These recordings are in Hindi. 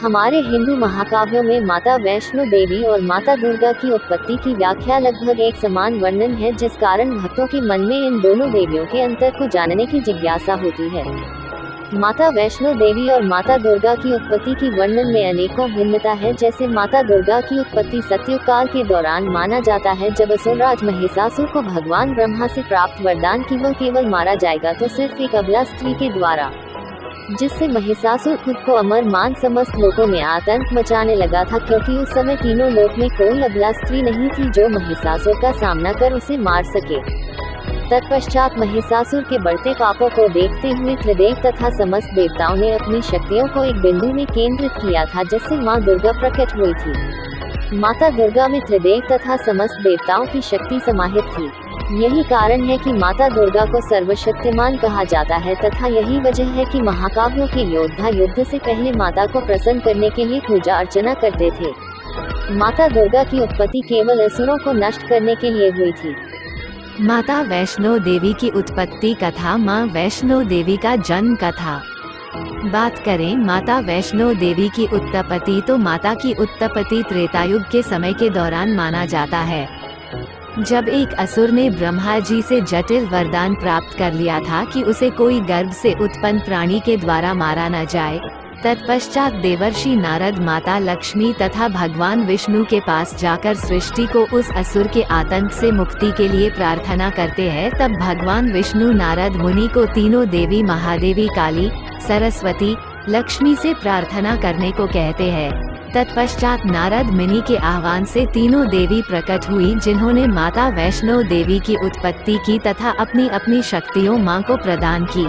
हमारे हिंदू महाकाव्यों में माता वैष्णो देवी और माता दुर्गा की उत्पत्ति की व्याख्या लगभग एक समान वर्णन है, जिस कारण भक्तों के मन में इन दोनों देवियों के अंतर को जानने की जिज्ञासा होती है। माता वैष्णो देवी और माता दुर्गा की उत्पत्ति की वर्णन में अनेकों भिन्नता है। जैसे माता दुर्गा की उत्पत्ति सतयुग काल के दौरान माना जाता है, जब असुरराज महिषासुर को भगवान ब्रह्मा से प्राप्त वरदान कि वह केवल मारा जाएगा तो सिर्फ एक अबला स्त्री के द्वारा, जिससे महिषासुर खुद को अमर मान समस्त लोगों में आतंक मचाने लगा था, क्योंकि उस समय तीनों लोक में कोई अबला स्त्री नहीं थी जो महिषासुर का सामना कर उसे मार सके। तत्पश्चात महिषासुर के बढ़ते पापों को देखते हुए त्रिदेव तथा समस्त देवताओं ने अपनी शक्तियों को एक बिंदु में केंद्रित किया था, जिससे मां दुर्गा प्रकट हुई थी। माता दुर्गा में त्रिदेव तथा समस्त देवताओं की शक्ति समाहित थी। यही कारण है कि माता दुर्गा को सर्वशक्तिमान कहा जाता है, तथा यही वजह है कि महाकाव्यों के योद्धा युद्ध से पहले माता को प्रसन्न करने के लिए पूजा अर्चना करते थे। माता दुर्गा की उत्पत्ति केवल असुरों को नष्ट करने के लिए हुई थी। माता वैष्णो देवी की उत्पत्ति कथा। मां वैष्णो देवी का जन्म कथा। बात करें माता वैष्णो देवी की उत्पत्ति, तो माता की उत्पत्ति त्रेतायुग के समय के दौरान माना जाता है, जब एक असुर ने ब्रह्मा जी से जटिल वरदान प्राप्त कर लिया था कि उसे कोई गर्भ से उत्पन्न प्राणी के द्वारा मारा न जाए। तत्पश्चात देवर्षि नारद माता लक्ष्मी तथा भगवान विष्णु के पास जाकर सृष्टि को उस असुर के आतंक से मुक्ति के लिए प्रार्थना करते हैं। तब भगवान विष्णु नारद मुनि को तीनों देवी महादेवी काली, सरस्वती, लक्ष्मी से प्रार्थना करने को कहते हैं। तत्पश्चात नारद मुनि के आह्वान से तीनों देवी प्रकट हुई, जिन्होंने माता वैष्णो देवी की उत्पत्ति की तथा अपनी अपनी शक्तियों मां को प्रदान की।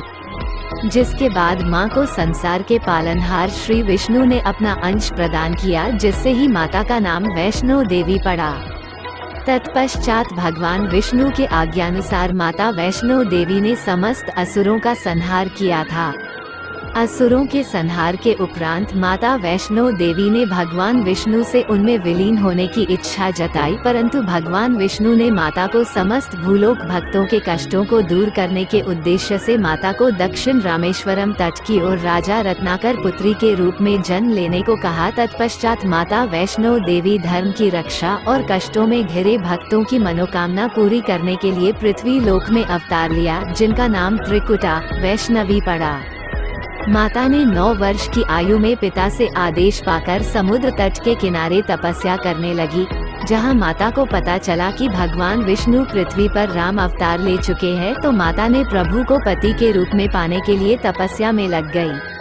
जिसके बाद मां को संसार के पालनहार श्री विष्णु ने अपना अंश प्रदान किया, जिससे ही माता का नाम वैष्णो देवी पड़ा। तत्पश्चात भगवान विष्णु के आज्ञानुसार माता वैष्णो देवी ने समस्त असुरों का संहार किया था। असुरों के संहार के उपरांत माता वैष्णो देवी ने भगवान विष्णु से उनमें विलीन होने की इच्छा जताई, परंतु भगवान विष्णु ने माता को समस्त भूलोक भक्तों के कष्टों को दूर करने के उद्देश्य से माता को दक्षिण रामेश्वरम तट की ओर राजा रत्नाकर पुत्री के रूप में जन्म लेने को कहा। तत्पश्चात माता वैष्णो देवी धर्म की रक्षा और कष्टों में घिरे भक्तों की मनोकामना पूरी करने के लिए पृथ्वी लोक में अवतार लिया, जिनका नाम त्रिकुटा वैष्णवी पड़ा। माता ने 9 वर्ष की आयु में पिता से आदेश पाकर समुद्र तट के किनारे तपस्या करने लगी, जहां माता को पता चला कि भगवान विष्णु पृथ्वी पर राम अवतार ले चुके हैं, तो माता ने प्रभु को पति के रूप में पाने के लिए तपस्या में लग गई।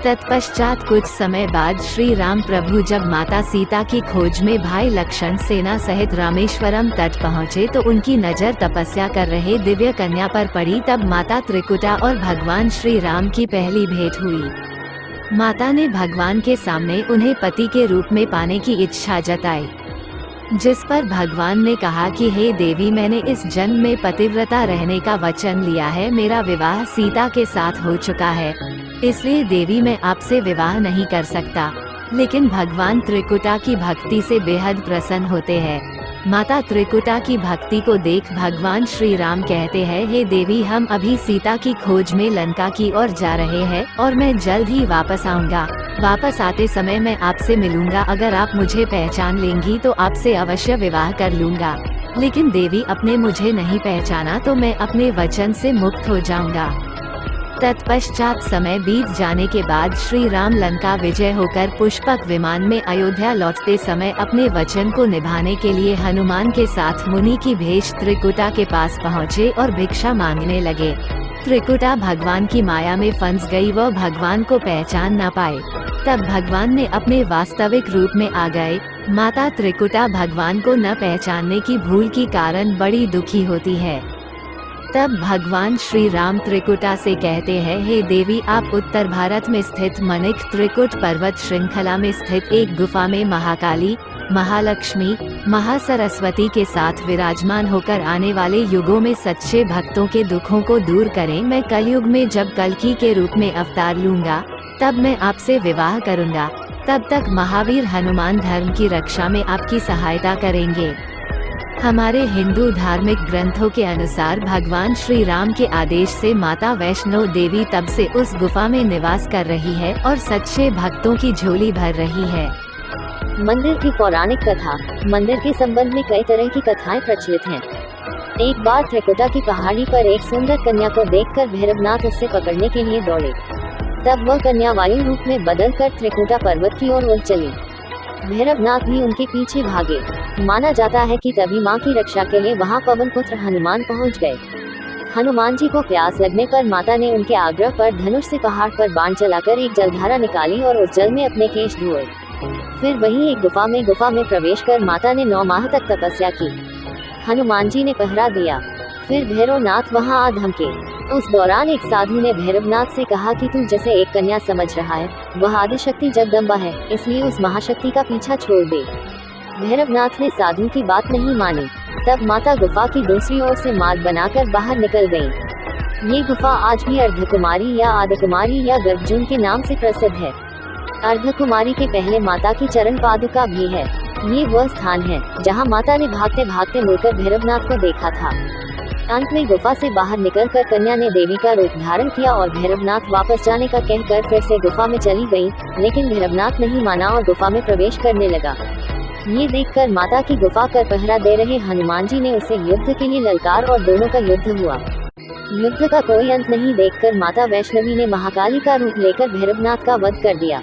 तत्पश्चात कुछ समय बाद श्री राम प्रभु जब माता सीता की खोज में भाई लक्ष्मण सेना सहित रामेश्वरम तट पहुँचे, तो उनकी नजर तपस्या कर रहे दिव्य कन्या पर पड़ी। तब माता त्रिकुटा और भगवान श्री राम की पहली भेंट हुई। माता ने भगवान के सामने उन्हें पति के रूप में पाने की इच्छा जताई, जिस पर भगवान ने कहा कि हे देवी, मैंने इस जन्म में पतिव्रता रहने का वचन लिया है। मेरा विवाह सीता के साथ हो चुका है, इसलिए देवी मैं आपसे विवाह नहीं कर सकता। लेकिन भगवान त्रिकुटा की भक्ति से बेहद प्रसन्न होते हैं। माता त्रिकुटा की भक्ति को देख भगवान श्री राम कहते हैं, हे देवी, हम अभी सीता की खोज में लंका की ओर जा रहे हैं और मैं जल्द ही वापस आऊँगा। वापस आते समय मैं आपसे मिलूंगा। अगर आप मुझे पहचान लेंगी तो आपसे अवश्य विवाह कर लूंगा। लेकिन देवी, अपने मुझे नहीं पहचाना तो मैं अपने वचन से मुक्त हो जाऊंगा। तत्पश्चात समय बीत जाने के बाद श्री राम लंका विजय होकर पुष्पक विमान में अयोध्या लौटते समय अपने वचन को निभाने के लिए हनुमान के साथ मुनि की भेष त्रिकुटा के पास पहुँचे और भिक्षा मांगने लगे। त्रिकुटा भगवान की माया में फंस गई, वह भगवान को पहचान न पाए। तब भगवान ने अपने वास्तविक रूप में आ गए। माता त्रिकुटा भगवान को न पहचानने की भूल के कारण बड़ी दुखी होती है। तब भगवान श्री राम त्रिकुटा से कहते हैं, हे देवी, आप उत्तर भारत में स्थित मणिक त्रिकुट पर्वत श्रृंखला में स्थित एक गुफा में महाकाली, महालक्ष्मी, महासरस्वती के साथ विराजमान होकर आने वाले युगों में सच्चे भक्तों के दुखों को दूर करें। मैं कलयुग में जब कल्कि के रूप में अवतार लूंगा, तब मैं आपसे विवाह करूंगा। तब तक महावीर हनुमान धर्म की रक्षा में आपकी सहायता करेंगे। हमारे हिंदू धार्मिक ग्रंथों के अनुसार भगवान श्री राम के आदेश से माता वैष्णो देवी तब से उस गुफा में निवास कर रही है और सच्चे भक्तों की झोली भर रही है। मंदिर की पौराणिक कथा। मंदिर के संबंध में कई तरह की कथाएं प्रचलित हैं। एक बार त्रिकुटा की पहाड़ी पर एक सुंदर कन्या को देखकर भैरवनाथ उससे पकड़ने के लिए दौड़े। तब वह कन्या वायु रूप में बदलकर त्रिकुटा पर्वत की ओर उड़ चली। भैरवनाथ भी उनके पीछे भागे। माना जाता है कि तभी मां की रक्षा के लिए वहां पवन पुत्र हनुमान पहुंच गए। हनुमान जी को प्यास लगने पर माता ने उनके आग्रह पर धनुष से पहाड़ पर बाण चलाकर एक जलधारा निकाली और उस जल में अपने केश धोए। फिर वहीं एक गुफा में प्रवेश कर माता ने 9 माह तक तपस्या की। हनुमान जी ने पहरा दिया। फिर भैरवनाथ वहां आ धमके। उस दौरान एक साधु ने भैरवनाथ से कहा कि तू जैसे एक कन्या समझ रहा है, वह आदिशक्ति जगदम्बा है, इसलिए उस महाशक्ति का पीछा छोड़ दे। भैरवनाथ ने साधु की बात नहीं मानी। तब माता गुफा की दूसरी ओर से मार्ग बनाकर बाहर निकल गयी। ये गुफा आज भी अर्धकुमारी या आदिकुमारी या गर्भजून के नाम से प्रसिद्ध है। अर्धकुमारी के पहले माता की चरण पादुका भी है। ये वह स्थान है जहां माता ने भागते भागते मुड़कर भैरवनाथ को देखा था। अंत में गुफा से बाहर निकलकर कन्या ने देवी का रूप धारण किया और भैरवनाथ वापस जाने का कहकर फिर से गुफा में चली गई, लेकिन भैरवनाथ नहीं माना और गुफा में प्रवेश करने लगा। ये देखकर माता की गुफा कर पहरा दे रहे हनुमान जी ने उसे युद्ध के लिए ललकार और दोनों का युद्ध हुआ। युद्ध का कोई अंत नहीं देखकर माता वैष्णवी ने महाकाली का रूप लेकर भैरवनाथ का वध कर दिया।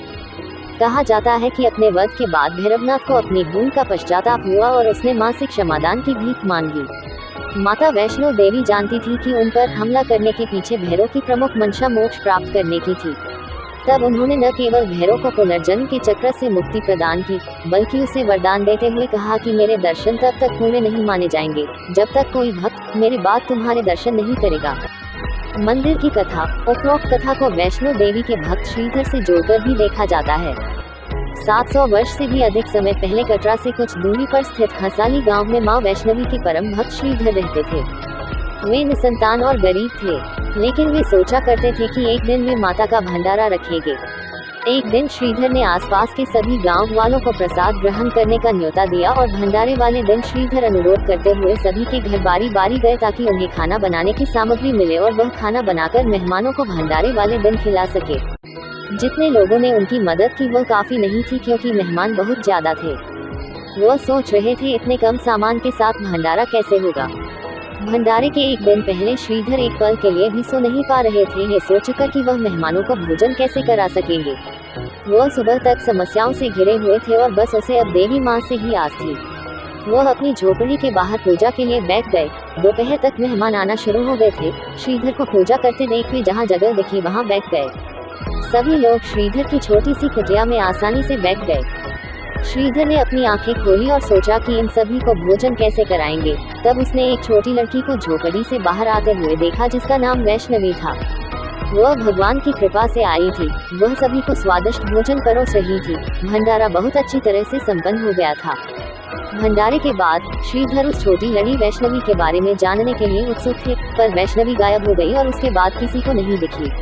कहा जाता है कि अपने वध के बाद भैरवनाथ को अपनी भूल का पश्चाताप हुआ और उसने मां से क्षमादान की भीख मांगी। माता वैष्णो देवी जानती थी कि उन पर हमला करने के पीछे भैरव की प्रमुख मंशा मोक्ष प्राप्त करने की थी। तब उन्होंने न केवल भैरव को पुनर्जन्म के चक्र से मुक्ति प्रदान की, बल्कि उसे वरदान देते हुए कहा कि मेरे दर्शन तब तक पूरे नहीं माने जाएंगे जब तक कोई भक्त मेरे बाद तुम्हारे दर्शन नहीं करेगा। मंदिर की कथा। उपरोक्त कथा को वैष्णो देवी के भक्त श्रीधर से जोड़कर भी देखा जाता है। 700 वर्ष से भी अधिक समय पहले कटरा से कुछ दूरी पर स्थित हंसाली गांव में मां वैष्णवी के परम भक्त श्रीधर रहते थे। वे निसंतान और गरीब थे, लेकिन वे सोचा करते थे कि एक दिन वे माता का भंडारा रखेंगे। एक दिन श्रीधर ने आसपास के सभी गांव वालों को प्रसाद ग्रहण करने का न्योता दिया और भंडारे वाले दिन श्रीधर अनुरोध करते हुए सभी के घर बारी बारी गए ताकि उन्हें खाना बनाने की सामग्री मिले और वह खाना बनाकर मेहमानों को भंडारे वाले दिन खिला सके। जितने लोगों ने उनकी मदद की वह काफी नहीं थी, क्योंकि मेहमान बहुत ज्यादा थे। वह सोच रहे थे इतने कम सामान के साथ भंडारा कैसे होगा। भंडारे के एक दिन पहले श्रीधर एक पल के लिए भी सो नहीं पा रहे थे, ये सोचकर कि वह मेहमानों को भोजन कैसे करा सकेंगे। वह सुबह तक समस्याओं से घिरे हुए थे और बस उसे अब देवी माँ से ही आस थी। वह अपनी झोपड़ी के बाहर पूजा के लिए बैठ गए। दोपहर तक मेहमान आना शुरू हो गए थे। श्रीधर को पूजा करते देख वे जहाँ जगह दिखी वहाँ बैठ गए। सभी लोग श्रीधर की छोटी सी कुटिया में आसानी से बैठ गए। श्रीधर ने अपनी आंखें खोली और सोचा कि इन सभी को भोजन कैसे कराएंगे। तब उसने एक छोटी लड़की को झोपड़ी से बाहर आते हुए देखा जिसका नाम वैष्णवी था। वह भगवान की कृपा से आई थी। वह सभी को स्वादिष्ट भोजन परोस रही थी। भंडारा बहुत अच्छी तरह से संपन्न हो गया था। भंडारे के बाद श्रीधर उस छोटी लड़ी वैष्णवी के बारे में जानने के लिए उत्सुक थे, पर वैष्णवी गायब हो गई और उसके बाद किसी को नहीं दिखी।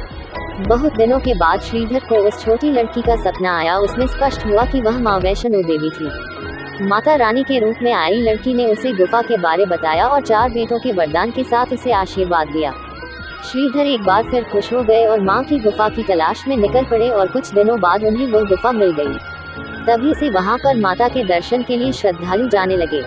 बहुत दिनों के बाद श्रीधर को उस छोटी लड़की का सपना आया। उसमें स्पष्ट हुआ कि वह मां वैष्णो देवी थी। माता रानी के रूप में आई लड़की ने उसे गुफा के बारे बताया और 4 बेटों के वरदान के साथ उसे आशीर्वाद दिया। श्रीधर एक बार फिर खुश हो गए और मां की गुफा की तलाश में निकल पड़े और कुछ दिनों बाद उन्हें वह गुफा मिल गई। तभी से वहां पर माता के दर्शन के लिए श्रद्धालु जाने लगे।